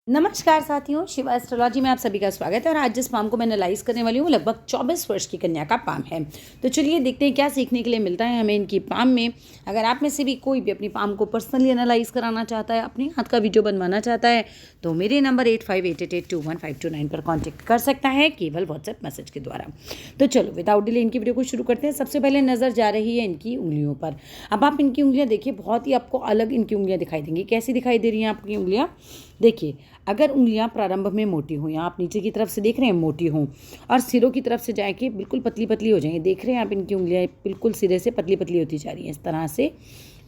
नमस्कार साथियों, शिवा एस्ट्रोलॉजी में आप सभी का स्वागत है। और आज जिस पाम को मैं एनालाइज करने वाली हूँ लगभग 24 वर्ष की कन्या का पाम है। तो चलिए देखते हैं क्या सीखने के लिए मिलता है हमें इनकी पाम में। अगर आप में से भी कोई भी अपनी पाम को पर्सनली एनालाइज कराना चाहता है, अपने हाथ का वीडियो बनवाना चाहता है, तो मेरे नंबर 8588821529 पर कॉन्टैक्ट कर सकता है, केवल व्हाट्सएप मैसेज के द्वारा। तो चलो विदाउट डिले इनकी वीडियो को शुरू करते हैं। सबसे पहले नज़र जा रही है इनकी उंगलियों पर। अब आप इनकी उंगलियाँ देखिए, बहुत ही आपको अलग इनकी उंगलियाँ दिखाई देंगी। कैसी दिखाई दे रही हैं आपकी उंगलियाँ? देखिए, अगर उंगलियां प्रारंभ में मोटी हों, या आप नीचे की तरफ से देख रहे हैं मोटी हों, और सिरों की तरफ से जाए कि बिल्कुल पतली पतली हो जाएंगी। देख रहे हैं आप इनकी उंगलियां बिल्कुल सिरे से पतली पतली होती जा रही हैं। इस तरह से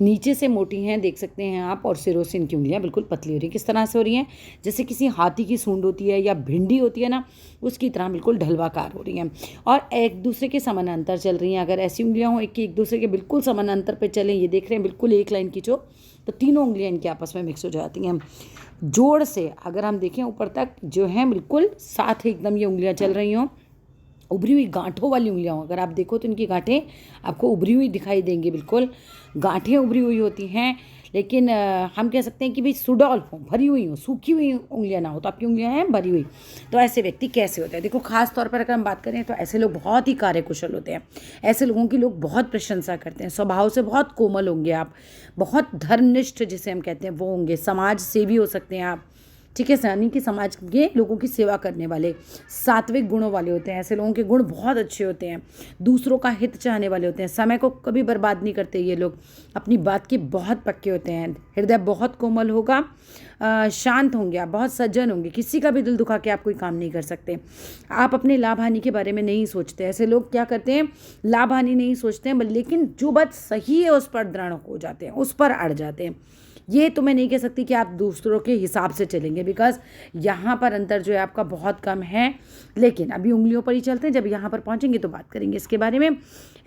नीचे से मोटी हैं, देख सकते हैं आप, और सिरों से इनकी उंगलियां बिल्कुल पतली हो रही हैं। किस तरह से हो रही हैं? जैसे किसी हाथी की सूंड होती है या भिंडी होती है ना, उसकी तरह बिल्कुल ढलवाकार हो रही हैं और एक दूसरे के समानांतर चल रही हैं। अगर ऐसी उंगलियां हों कि एक दूसरे के बिल्कुल समानांतर पर चलें, ये देख रहे हैं बिल्कुल एक लाइन की जो, तो तीनों उंगलियां इनके आपस में मिक्स हो जाती हैं। जोड़ से अगर हम देखें ऊपर तक जो है बिल्कुल साथ एकदम ये उंगलियां चल रही हों। उभरी हुई गांठों वाली उंगलियां हों, अगर आप देखो तो इनकी गांठें आपको उभरी हुई दिखाई देंगी। बिल्कुल गांठें उभरी हुई होती हैं, लेकिन हम कह सकते हैं कि भाई सुडौल हो, भरी हुई हो, सूखी हुई उंगलियां ना हो। तो आपकी उंगलियां हैं भरी हुई। तो ऐसे व्यक्ति कैसे होते हैं? देखो, खास तौर पर अगर हम बात करें तो ऐसे लोग बहुत ही कार्यकुशल होते हैं। ऐसे लोगों की लोग बहुत प्रशंसा करते हैं। स्वभाव से बहुत कोमल होंगे आप, बहुत धर्मनिष्ठ जिसे हम कहते हैं वो होंगे। समाज सेवी हो सकते हैं आप, ठीक है, यानी कि समाज के लोगों की सेवा करने वाले, सात्विक गुणों वाले होते हैं। ऐसे लोगों के गुण बहुत अच्छे होते हैं। दूसरों का हित चाहने वाले होते हैं। समय को कभी बर्बाद नहीं करते ये लोग। अपनी बात के बहुत पक्के होते हैं। हृदय बहुत कोमल होगा। शांत होंगे आप, बहुत सज्जन होंगे। किसी का भी दिल दुखा के आप कोई काम नहीं कर सकते। आप अपने लाभ हानि के बारे में नहीं सोचते। ऐसे लोग क्या करते हैं, लाभ हानि नहीं सोचते हैं, लेकिन जो बात सही है उस पर दृढ़ हो जाते हैं, उस पर अड़ जाते हैं। ये तो मैं नहीं कह सकती कि आप दूसरों के हिसाब से चलेंगे, बिकॉज यहाँ पर अंतर जो है आपका बहुत कम है। लेकिन अभी उंगलियों पर ही चलते हैं, जब यहाँ पर पहुँचेंगे तो बात करेंगे इसके बारे में।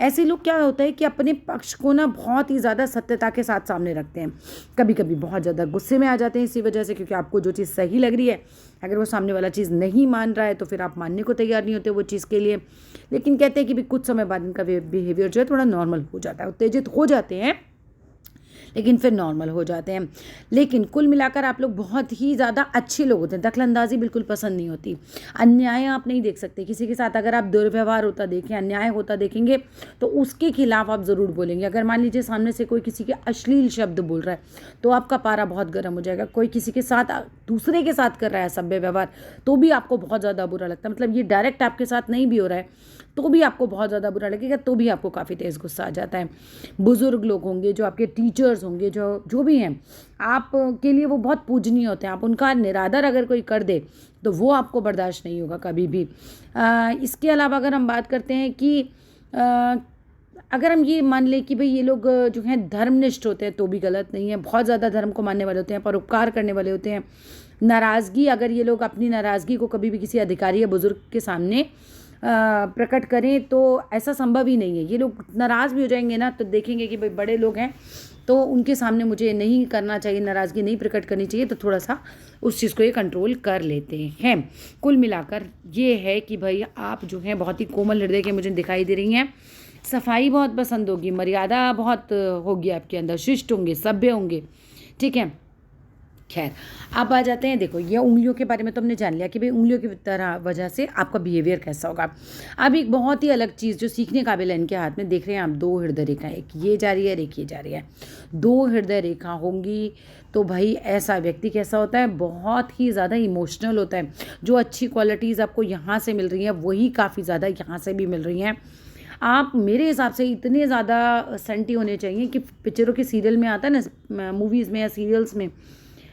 ऐसे लोग क्या होता है कि अपने पक्ष को ना बहुत ही ज़्यादा सत्यता के साथ सामने रखते हैं। कभी कभी बहुत ज़्यादा गुस्से में आ जाते हैं इसी वजह से, क्योंकि आपको जो चीज़ सही लग रही है, अगर वो सामने वाला चीज़ नहीं मान रहा है तो फिर आप मानने को तैयार नहीं होते वो चीज़ के लिए। लेकिन कहते हैं कि भी कुछ समय बाद इनका बिहेवियर जो है थोड़ा नॉर्मल हो जाता है। उत्तेजित हो जाते हैं लेकिन फिर नॉर्मल हो जाते हैं। लेकिन कुल मिलाकर आप लोग बहुत ही ज़्यादा अच्छे लोग होते हैं। दखलंदाजी बिल्कुल पसंद नहीं होती। अन्याय आप नहीं देख सकते किसी के साथ। अगर आप दुर्व्यवहार होता देखें, अन्याय होता देखेंगे, तो उसके खिलाफ आप ज़रूर बोलेंगे। अगर मान लीजिए सामने से कोई किसी के अश्लील शब्द बोल रहा है तो आपका पारा बहुत गर्म हो जाएगा। कोई किसी के साथ, दूसरे के साथ कर रहा है सभ्य व्यवहार, तो भी आपको बहुत ज़्यादा बुरा लगता है। मतलब ये डायरेक्ट आपके साथ नहीं भी हो रहा है तो भी आपको बहुत ज़्यादा बुरा लगेगा, तो भी आपको काफ़ी तेज़ गुस्सा आ जाता है। बुज़ुर्ग लोग होंगे, जो आपके टीचर्स होंगे, जो भी हैं, आप के लिए वो बहुत पूजनीय होते हैं। आप उनका निरादर अगर कोई कर दे तो वो आपको बर्दाश्त नहीं होगा कभी भी। इसके अलावा अगर हम बात करते हैं कि अगर हम ये मान लें कि भाई ये लोग जो हैं धर्मनिष्ठ होते हैं, तो भी गलत नहीं है। बहुत ज़्यादा धर्म को मानने वाले होते हैं, परोपकार करने वाले होते हैं। नाराज़गी, अगर ये लोग अपनी नाराज़गी को कभी भी किसी अधिकारी या बुज़ुर्ग के सामने प्रकट करें तो ऐसा संभव ही नहीं है। ये लोग नाराज़ भी हो जाएंगे ना, तो देखेंगे कि भाई बड़े लोग हैं तो उनके सामने मुझे नहीं करना चाहिए, नाराज़गी नहीं प्रकट करनी चाहिए, तो थोड़ा सा उस चीज़ को ये कंट्रोल कर लेते हैं। कुल मिलाकर ये है कि भाई आप जो हैं बहुत ही कोमल हृदय के मुझे दिखाई दे रही हैं। सफाई बहुत पसंद होगी, मर्यादा बहुत होगी आपके अंदर, शिष्ट होंगे, सभ्य होंगे, ठीक है। खैर, अब आ जाते हैं, देखो ये उंगलियों के बारे में तो हमने जान लिया कि भाई उंगलियों की तरह वजह से आपका बिहेवियर कैसा होगा। अब एक बहुत ही अलग चीज़ जो सीखने काबिल है, इनके हाथ में देख रहे हैं आप 2 हृदय रेखा, एक ये जा रही है, एक ये जा रही है। 2 हृदय रेखा होंगी तो भाई ऐसा व्यक्ति कैसा होता है, बहुत ही ज़्यादा इमोशनल होता है। जो अच्छी क्वालिटीज़ आपको यहाँ से मिल रही हैं वही काफ़ी ज़्यादा यहाँ से भी मिल रही हैं। आप मेरे हिसाब से इतने ज़्यादा सेंटी होने चाहिए कि पिक्चरों के सीरियल में आता है ना, मूवीज़ में या सीरियल्स में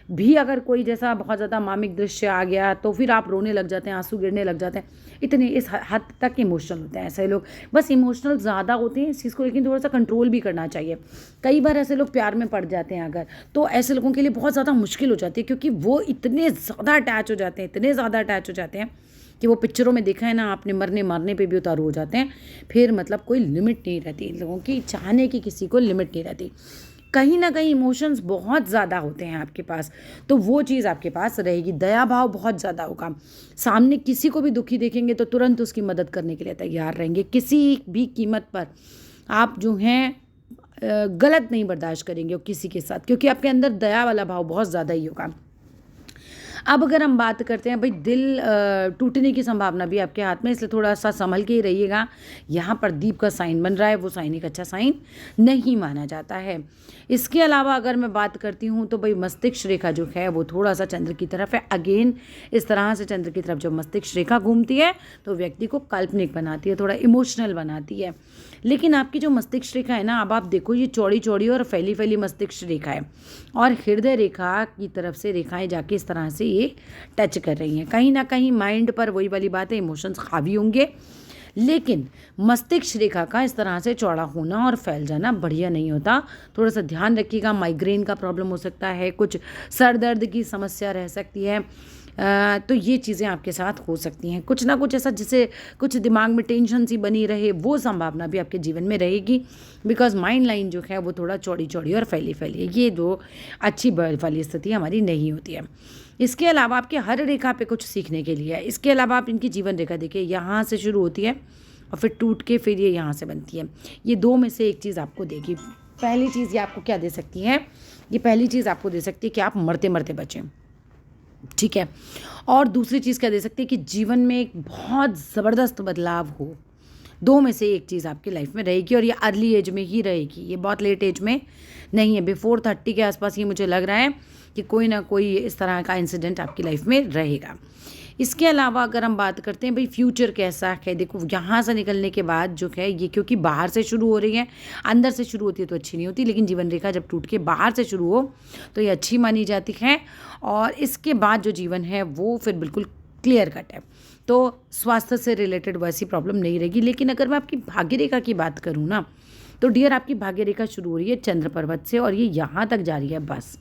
भी अगर कोई जैसा बहुत ज़्यादा मार्मिक दृश्य आ गया तो फिर आप रोने लग जाते हैं, आंसू गिरने लग जाते हैं। इतने इस हद तक इमोशनल होते हैं ऐसे लोग। बस इमोशनल ज़्यादा होते हैं इस चीज़ को, लेकिन थोड़ा सा कंट्रोल भी करना चाहिए। कई बार ऐसे लोग प्यार में पड़ जाते हैं अगर, तो ऐसे लोगों के लिए बहुत ज़्यादा मुश्किल हो जाती है, क्योंकि वो इतने ज़्यादा अटैच हो जाते हैं, इतने ज़्यादा अटैच हो जाते हैं कि वो पिक्चरों में देखा है ना आपने, मरने मारने पे भी उतारू हो जाते हैं। फिर मतलब कोई लिमिट नहीं रहती इन लोगों की, चाहने की किसी को लिमिट नहीं रहती। कहीं ना कहीं इमोशंस बहुत ज़्यादा होते हैं आपके पास, तो वो चीज़ आपके पास रहेगी। दया भाव बहुत ज़्यादा होगा। सामने किसी को भी दुखी देखेंगे तो तुरंत उसकी मदद करने के लिए तैयार रहेंगे, किसी भी कीमत पर। आप जो हैं गलत नहीं बर्दाश्त करेंगे किसी के साथ, क्योंकि आपके अंदर दया वाला भाव बहुत ज़्यादा ही होगा। अब अगर हम बात करते हैं भाई दिल टूटने की संभावना भी आपके हाथ में, इसलिए थोड़ा सा संभल के ही रहिएगा। यहाँ पर दीप का साइन बन रहा है, वो साइन एक अच्छा साइन नहीं माना जाता है। इसके अलावा अगर मैं बात करती हूँ तो भाई मस्तिष्क रेखा जो है वो थोड़ा सा चंद्र की तरफ है। अगेन इस तरह से चंद्र की तरफ जब मस्तिष्क रेखा घूमती है तो व्यक्ति को काल्पनिक बनाती है, थोड़ा इमोशनल बनाती है। लेकिन आपकी जो मस्तिष्क रेखा है ना, अब आप देखो ये चौड़ी चौड़ी और फैली फैली मस्तिष्क रेखा है और हृदय रेखा की तरफ से रेखाएं जाके इस तरह से ये टच कर रही हैं। कहीं ना कहीं माइंड पर वही वाली बात है, इमोशंस हावी होंगे। लेकिन मस्तिष्क रेखा का इस तरह से चौड़ा होना और फैल जाना बढ़िया नहीं होता। थोड़ा सा ध्यान रखिएगा, माइग्रेन का प्रॉब्लम हो सकता है, कुछ सर दर्द की समस्या रह सकती है। तो ये चीज़ें आपके साथ हो सकती हैं। कुछ ना कुछ ऐसा जिसे कुछ दिमाग में टेंशन सी बनी रहे, वो संभावना भी आपके जीवन में रहेगी। बिकॉज माइंड लाइन जो है वो थोड़ा चौड़ी चौड़ी और फैली फैली है। ये जो अच्छी वाली स्थिति हमारी नहीं होती है। इसके अलावा आपके हर रेखा पे कुछ सीखने के लिए है। इसके अलावा आप इनकी जीवन रेखा देखिए, यहाँ से शुरू होती है और फिर टूट के फिर ये यहाँ से बनती है। ये दो में से एक चीज़ आपको देगी। पहली चीज़ ये आपको क्या दे सकती है, ये पहली चीज़ आपको दे सकती है कि आप मरते मरते बचें, ठीक है। और दूसरी चीज़ क्या दे सकती है कि जीवन में एक बहुत ज़बरदस्त बदलाव हो। दो में से एक चीज़ आपकी लाइफ में रहेगी और ये अर्ली एज में ही रहेगी, ये बहुत लेट एज में नहीं है। बिफोर 30 के आसपास ये मुझे लग रहा है कि कोई ना कोई इस तरह का इंसिडेंट आपकी लाइफ में रहेगा। इसके अलावा अगर हम बात करते हैं भाई फ्यूचर कैसा है, देखो यहाँ से निकलने के बाद जो है ये क्योंकि बाहर से शुरू हो रही है, अंदर से शुरू होती है तो अच्छी नहीं होती, लेकिन जीवन रेखा जब टूट के बाहर से शुरू हो तो ये अच्छी मानी जाती है। और इसके बाद जो जीवन है वो फिर बिल्कुल क्लियर कट है। तो स्वास्थ्य से रिलेटेड वैसी प्रॉब्लम नहीं रहेगी। लेकिन अगर मैं आपकी भाग्य रेखा की बात करूँ ना, तो डियर आपकी भाग्य रेखा शुरू हो रही है चंद्र पर्वत से और ये यहाँ तक जा रही है बस।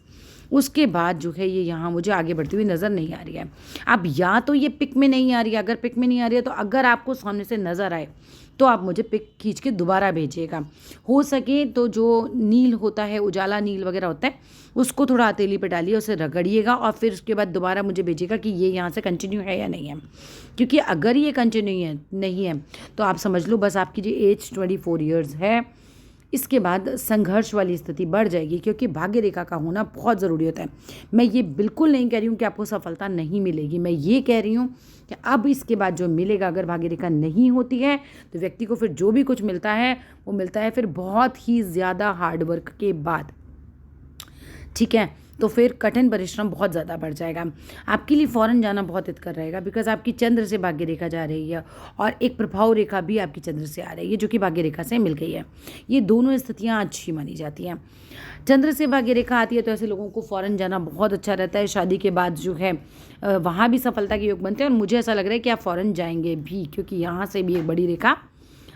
उसके बाद जो है ये यहाँ मुझे आगे बढ़ती हुई नज़र नहीं आ रही है। अब या तो ये पिक में नहीं आ रही है, अगर पिक में नहीं आ रही है तो अगर आपको सामने से नज़र आए तो आप मुझे पिक खींच के दोबारा भेजिएगा। हो सके तो जो नील होता है, उजाला नील वगैरह होता है, उसको थोड़ा हथेली पे डालिए, उसे रगड़िएगा और फिर उसके बाद दोबारा मुझे भेजिएगा कि ये यहाँ से कंटिन्यू है या नहीं है। क्योंकि अगर ये कंटिन्यू है नहीं है तो आप समझ लो बस आपकी जो एज 24 ईयर्स है, इसके बाद संघर्ष वाली स्थिति बढ़ जाएगी। क्योंकि भाग्य रेखा का होना बहुत ज़रूरी होता है। मैं ये बिल्कुल नहीं कह रही हूँ कि आपको सफलता नहीं मिलेगी, मैं ये कह रही हूँ कि अब इसके बाद जो मिलेगा, अगर भाग्य रेखा नहीं होती है तो व्यक्ति को फिर जो भी कुछ मिलता है वो मिलता है फिर बहुत ही ज़्यादा हार्डवर्क के बाद, ठीक है। तो फिर कठिन परिश्रम बहुत ज़्यादा बढ़ जाएगा। आपके लिए फॉरेन जाना बहुत हितकर रहेगा, बिकॉज आपकी चंद्र से भाग्य रेखा जा रही है और एक प्रभाव रेखा भी आपकी चंद्र से आ रही है जो कि भाग्य रेखा से मिल गई है। ये दोनों स्थितियाँ अच्छी मानी जाती हैं। चंद्र से भाग्य रेखा आती है तो ऐसे लोगों को फॉरेन जाना बहुत अच्छा रहता है। शादी के बाद जो है वहाँ भी सफलता के योग बनते हैं और मुझे ऐसा लग रहा है कि आप फॉरेन जाएंगे भी, क्योंकि यहाँ से भी एक बड़ी रेखा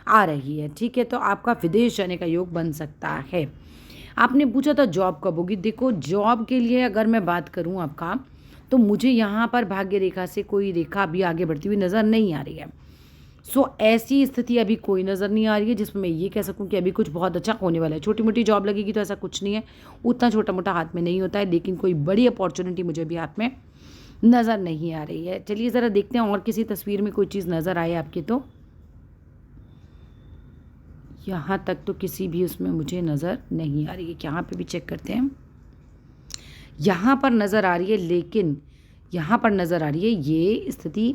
आ रही है, ठीक है। तो आपका विदेश जाने का योग बन सकता है। आपने पूछा था जॉब कब होगी। देखो जॉब के लिए अगर मैं बात करूं आपका, तो मुझे यहाँ पर भाग्य रेखा से कोई रेखा अभी आगे बढ़ती हुई नज़र नहीं आ रही है। ऐसी स्थिति अभी कोई नज़र नहीं आ रही है जिसमें मैं ये कह सकूं कि अभी कुछ बहुत अच्छा होने वाला है। छोटी मोटी जॉब लगेगी तो ऐसा कुछ नहीं है, उतना छोटा मोटा हाथ में नहीं होता है, लेकिन कोई बड़ी अपॉर्चुनिटी मुझे भी हाथ में नज़र नहीं आ रही है। चलिए ज़रा देखते हैं और किसी तस्वीर में कोई चीज़ नज़र आए आपकी। तो यहाँ तक तो किसी भी उसमें मुझे नज़र नहीं आ रही है। यहाँ पे भी चेक करते हैं, यहाँ पर नज़र आ रही है, लेकिन यहाँ पर नज़र आ रही है ये स्थिति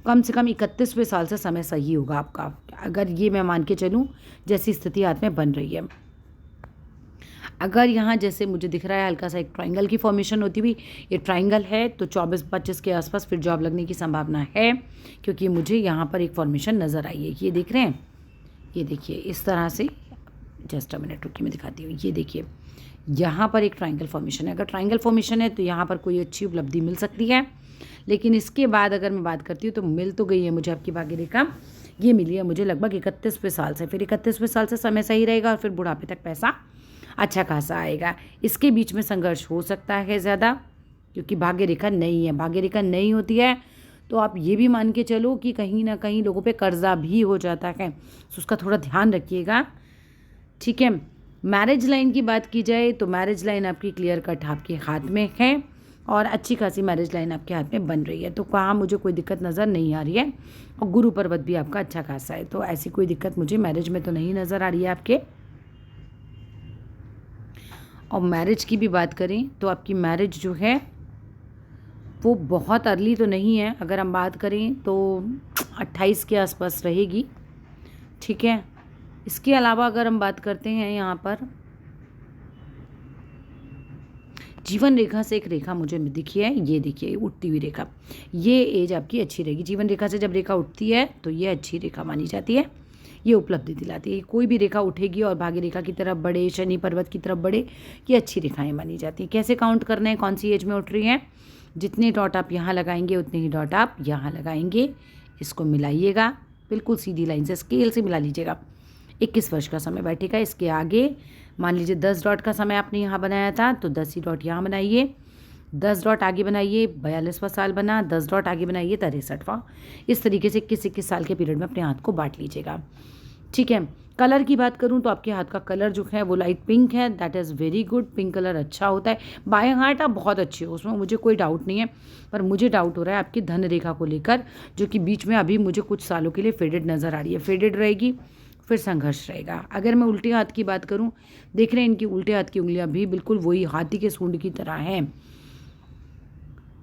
कम से कम 31वें साल से समय सही होगा आपका, अगर ये मैं मान के चलूँ जैसी स्थिति हाथ में बन रही है। अगर यहाँ जैसे मुझे दिख रहा है हल्का सा एक ट्रायंगल की फॉर्मेशन होती हुई, ये ट्रायंगल है तो 24-25 के आसपास फिर जॉब लगने की संभावना है, क्योंकि मुझे यहाँ पर एक फॉर्मेशन नज़र आई है। ये देख रहे हैं, ये देखिए इस तरह से, जस्ट अ मिनट रुकिए मैं दिखाती हूँ। ये देखिए यहाँ पर एक ट्रायंगल फॉर्मेशन है। अगर ट्रायंगल फॉर्मेशन है तो यहाँ पर कोई अच्छी उपलब्धि मिल सकती है। लेकिन इसके बाद अगर मैं बात करती हूँ तो मिल तो गई है मुझे आपकी भाग्य रेखा, ये मिली है मुझे लगभग 31वें साल से। फिर 31वें साल से समय सही रहेगा और फिर बुढ़ापे तक पैसा अच्छा खासा आएगा। इसके बीच में संघर्ष हो सकता है ज़्यादा, क्योंकि भाग्य रेखा नहीं है। भाग्य रेखा नहीं होती है तो आप ये भी मान के चलो कि कहीं ना कहीं लोगों पे कर्जा भी हो जाता है, तो उसका थोड़ा ध्यान रखिएगा, ठीक है। मैरिज लाइन की बात की जाए तो मैरिज लाइन आपकी क्लियर कट आपके हाथ में है और अच्छी खासी मैरिज लाइन आपके हाथ में बन रही है। तो कहाँ मुझे कोई दिक्कत नज़र नहीं आ रही है और गुरु पर्वत भी आपका अच्छा खासा है, तो ऐसी कोई दिक्कत मुझे मैरिज में तो नहीं नज़र आ रही है आपके। और मैरिज की भी बात करें तो आपकी मैरिज जो है वो बहुत अर्ली तो नहीं है, अगर हम बात करें तो 28 के आसपास रहेगी, ठीक है। इसके अलावा अगर हम बात करते हैं यहाँ पर जीवन रेखा से, एक रेखा मुझे दिखी है, ये देखिए उठती हुई रेखा, ये एज आपकी अच्छी रहेगी। जीवन रेखा से जब रेखा उठती है तो ये अच्छी रेखा मानी जाती है, ये उपलब्धि दिलाती है। कोई भी रेखा उठेगी और भाग्य रेखा की तरफ बढ़े, शनि पर्वत की तरफ बढ़े, ये अच्छी रेखाएं मानी जाती हैं। कैसे काउंट करना है, कौन सी एज में उठ रही है? जितने डॉट आप यहाँ लगाएंगे उतने ही डॉट आप यहाँ लगाएंगे, इसको मिलाइएगा, बिल्कुल सीधी लाइन से स्केल से मिला लीजिएगा। 21 वर्ष का समय बैठेगा। इसके आगे मान लीजिए 10 डॉट का समय आपने यहाँ बनाया था, तो 10 ही डॉट यहाँ बनाइए, 10 डॉट आगे बनाइए, 42वां साल बना, 10 डॉट आगे बनाइए, 63वां। इस तरीके से 21-21 साल के पीरियड में अपने हाथ को बांट लीजिएगा, ठीक है। कलर की बात करूं तो आपके हाथ का कलर जो है वो लाइट पिंक है, that is very good. Pink colour अच्छा होता है। बाएं हाथ आप बहुत अच्छे हो, उसमें मुझे कोई डाउट नहीं है, पर मुझे डाउट हो रहा है आपकी धन रेखा को लेकर, जो कि बीच में अभी मुझे कुछ सालों के लिए फेडेड नज़र आ रही है। फेडेड रहेगी, फिर संघर्ष रहेगा। अगर मैं उल्टे हाथ की बात करूं, देख रहे हैं इनकी उल्टे हाथ की उंगलियां भी बिल्कुल वही हाथी के सूंड की तरह हैं,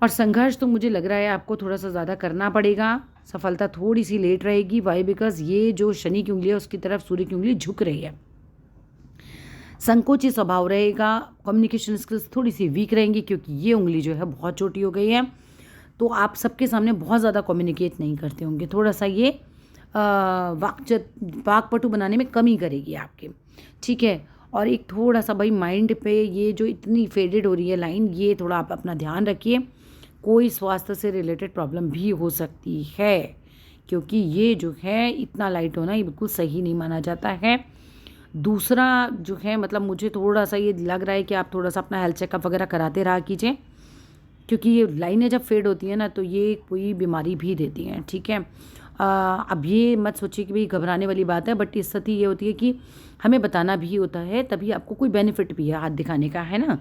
और संघर्ष तो मुझे लग रहा है आपको थोड़ा सा ज़्यादा करना पड़ेगा। सफलता थोड़ी सी लेट रहेगी। वाई? बिकॉज ये जो शनि की उंगली है उसकी तरफ सूर्य की उंगली झुक रही है। संकोची स्वभाव रहेगा। कम्युनिकेशन स्किल्स थोड़ी सी वीक रहेंगी, क्योंकि ये उंगली जो है बहुत छोटी हो गई है, तो आप सबके सामने बहुत ज़्यादा कम्युनिकेट नहीं करते होंगे। थोड़ा सा ये वाकपटु बनाने में कमी करेगी आपके, ठीक है। और एक थोड़ा सा भाई माइंड पे ये जो इतनी फेडेड हो रही है लाइन, ये थोड़ा आप अपना ध्यान रखिए। कोई स्वास्थ्य से रिलेटेड प्रॉब्लम भी हो सकती है, क्योंकि ये जो है इतना लाइट होना ये बिल्कुल सही नहीं माना जाता है। दूसरा जो है मतलब मुझे थोड़ा सा ये लग रहा है कि आप थोड़ा सा अपना हेल्थ चेकअप वगैरह कराते रहा कीजिए, क्योंकि ये लाइनें जब फेड होती हैं ना तो ये कोई बीमारी भी देती हैं, ठीक है। अब ये मत सोचिए कि भाई घबराने वाली बात है, बट स्थिति ये होती है कि हमें बताना भी होता है, तभी आपको कोई बेनिफिट भी है हाथ दिखाने का, है ना।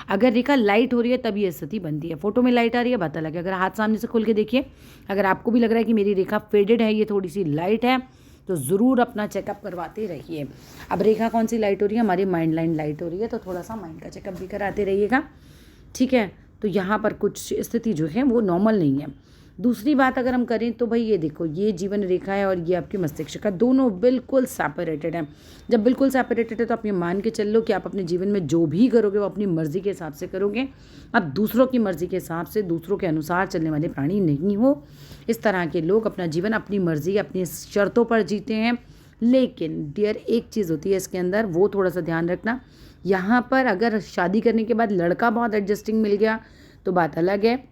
अगर रेखा लाइट हो रही है तभी ये स्थिति बनती है। फोटो में लाइट आ रही है बात अलग है, अगर हाथ सामने से खोल के देखिए, अगर आपको भी लग रहा है कि मेरी रेखा फेडेड है, ये थोड़ी सी लाइट है, तो ज़रूर अपना चेकअप करवाते रहिए। अब रेखा कौन सी लाइट हो रही है? हमारी माइंड लाइन लाइट हो रही है, तो थोड़ा सा माइंड का चेकअप भी कराते रहिएगा, ठीक है। तो यहाँ पर कुछ स्थिति जो है वो नॉर्मल नहीं है। दूसरी बात अगर हम करें तो भाई ये देखो, ये जीवन रेखा है और ये आपकी मस्तिष्क का, दोनों बिल्कुल सेपरेटेड है। जब बिल्कुल सेपरेटेड है तो आप ये मान के चल लो कि आप अपने जीवन में जो भी करोगे वो अपनी मर्जी के हिसाब से करोगे। आप दूसरों की मर्जी के हिसाब से, दूसरों के अनुसार चलने वाले प्राणी नहीं हो। इस तरह के लोग अपना जीवन अपनी मर्जी, अपनी शर्तों पर जीते हैं। लेकिन डियर एक चीज़ होती है इसके अंदर, वो थोड़ा सा ध्यान रखना। यहाँ पर अगर शादी करने के बाद लड़का बहुत एडजस्टिंग मिल गया तो बात अलग है।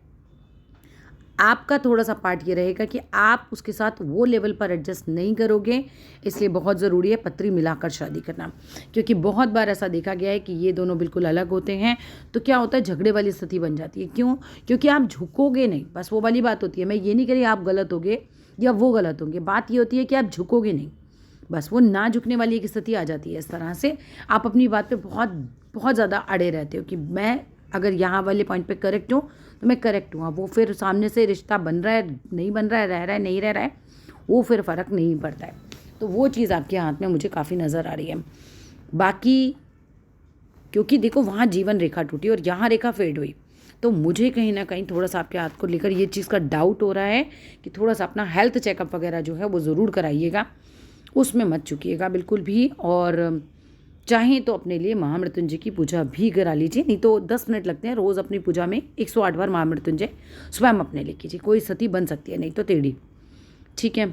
आपका थोड़ा सा पार्ट ये रहेगा कि आप उसके साथ वो लेवल पर एडजस्ट नहीं करोगे, इसलिए बहुत ज़रूरी है पत्री मिलाकर शादी करना, क्योंकि बहुत बार ऐसा देखा गया है कि ये दोनों बिल्कुल अलग होते हैं तो क्या होता है, झगड़े वाली स्थिति बन जाती है। क्यों? क्योंकि आप झुकोगे नहीं, बस वो वाली बात होती है। मैं ये नहीं कह रही आप गलत होगे या वो गलत होंगे, बात ये होती है कि आप झुकोगे नहीं, बस वो ना झुकने वाली एक स्थिति आ जाती है। इस तरह से आप अपनी बात पे बहुत बहुत ज़्यादा अड़े रहते हो कि मैं अगर यहाँ वाले पॉइंट पे करेक्ट हूँ तो मैं करेक्ट हूँ। वो फिर सामने से रिश्ता बन रहा है, नहीं बन रहा है, रह रहा है, नहीं रह रहा है, वो फिर फ़र्क नहीं पड़ता है। तो वो चीज़ आपके हाथ में मुझे काफ़ी नज़र आ रही है। बाकी क्योंकि देखो वहाँ जीवन रेखा टूटी और यहाँ रेखा फेड हुई, तो मुझे कहीं ना कहीं थोड़ा सा आपके हाथ को लेकर ये चीज़ का डाउट हो रहा है कि थोड़ा सा अपना हेल्थ चेकअप वगैरह जो है वो ज़रूर कराइएगा, उसमें मत चुकिएगा बिल्कुल भी। और चाहें तो अपने लिए महामृत्युंजय की पूजा भी करा लीजिए, नहीं तो 10 मिनट लगते हैं रोज़ अपनी पूजा में। 108 बार महामृत्युंजय स्वयं अपने लिए कीजिए, कोई स्थिति बन सकती है, नहीं तो टेढ़ी, ठीक है।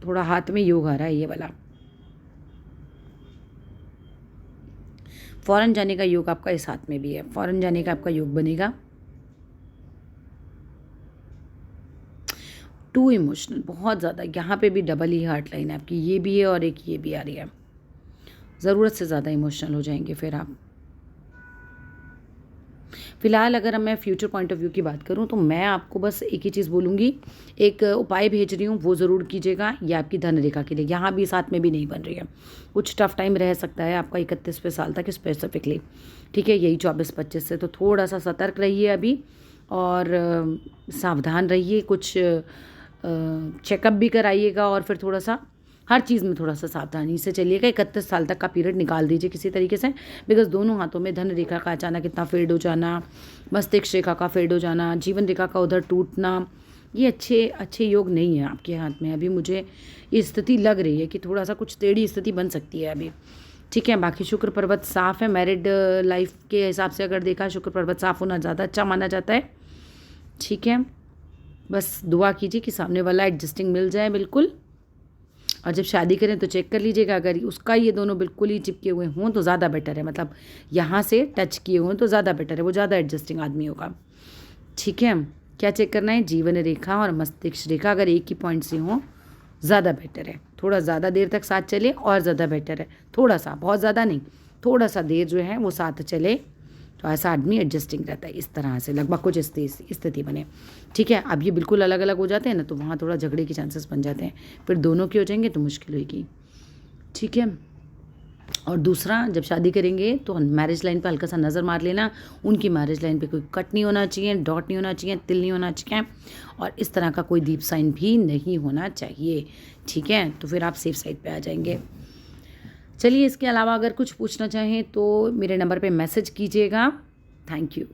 थोड़ा हाथ में योग आ रहा है ये वाला। फॉरेन जाने का योग आपका इस हाथ में भी है, फॉरेन जाने का आपका योग बनेगा। टू इमोशनल बहुत ज़्यादा, यहाँ पे भी डबल ही हार्ट लाइन है आपकी, ये भी है और एक ये भी आ रही है। ज़रूरत से ज़्यादा इमोशनल हो जाएंगे फिर आप। फ़िलहाल अगर मैं फ्यूचर पॉइंट ऑफ व्यू की बात करूं तो मैं आपको बस एक ही चीज़ बोलूँगी, एक उपाय भेज रही हूँ, वो ज़रूर कीजिएगा। ये आपकी धन रेखा के लिए, यहाँ भी साथ में भी नहीं बन रही है, कुछ टफ टाइम रह सकता है आपका 31वें साल तक स्पेसिफिकली, ठीक है, यही 24-25 से। तो थोड़ा सा सतर्क रहिए अभी और सावधान रहिए, कुछ चेकअप भी कराइएगा और फिर थोड़ा सा हर चीज़ में थोड़ा सा सावधानी से चलिएगा। 31 साल तक का पीरियड निकाल दीजिए किसी तरीके से, बिकॉज दोनों हाथों में धन रेखा का अचानक इतना फेड हो जाना, मस्तिष्क रेखा का फेड हो जाना, जीवन रेखा का उधर टूटना, ये अच्छे योग नहीं है आपके हाथ में। अभी मुझे ये स्थिति लग रही है कि थोड़ा सा कुछ टेढ़ी स्थिति बन सकती है अभी, ठीक है। बाकी शुक्र पर्वत साफ है, मैरिड लाइफ के हिसाब से अगर देखा, शुक्र पर्वत साफ होना ज़्यादा अच्छा माना जाता है, ठीक है। बस दुआ कीजिए कि सामने वाला एडजस्टिंग मिल जाए बिल्कुल। और जब शादी करें तो चेक कर लीजिएगा, अगर उसका ये दोनों बिल्कुल ही चिपके हुए हों तो ज़्यादा बेटर है, मतलब यहाँ से टच किए हों तो ज़्यादा बेटर है, वो ज़्यादा एडजस्टिंग आदमी होगा, ठीक है। क्या चेक करना है? जीवन रेखा और मस्तिष्क रेखा अगर एक ही पॉइंट से हों ज़्यादा बेटर है, थोड़ा ज़्यादा देर तक साथ चले और ज़्यादा बेटर है, थोड़ा सा, बहुत ज़्यादा नहीं, थोड़ा सा देर जो है वो साथ चले तो ऐसा आदमी एडजस्टिंग रहता है, इस तरह से लगभग कुछ स्थिति बने, ठीक है। अब ये बिल्कुल अलग अलग हो जाते हैं ना तो वहाँ थोड़ा झगड़े के चांसेस बन जाते हैं, फिर दोनों के हो जाएंगे तो मुश्किल होगी, ठीक है। और दूसरा, जब शादी करेंगे तो मैरिज लाइन पे हल्का सा नज़र मार लेना, उनकी मैरिज लाइन पे कोई कट नहीं होना चाहिए, डॉट नहीं होना चाहिए, तिल नहीं होना चाहिए, और इस तरह का कोई दीप साइन भी नहीं होना चाहिए, ठीक है। तो फिर आप सेफ साइड पे आ जाएंगे। चलिए, इसके अलावा अगर कुछ पूछना चाहें तो मेरे नंबर पे मैसेज कीजिएगा। Thank you.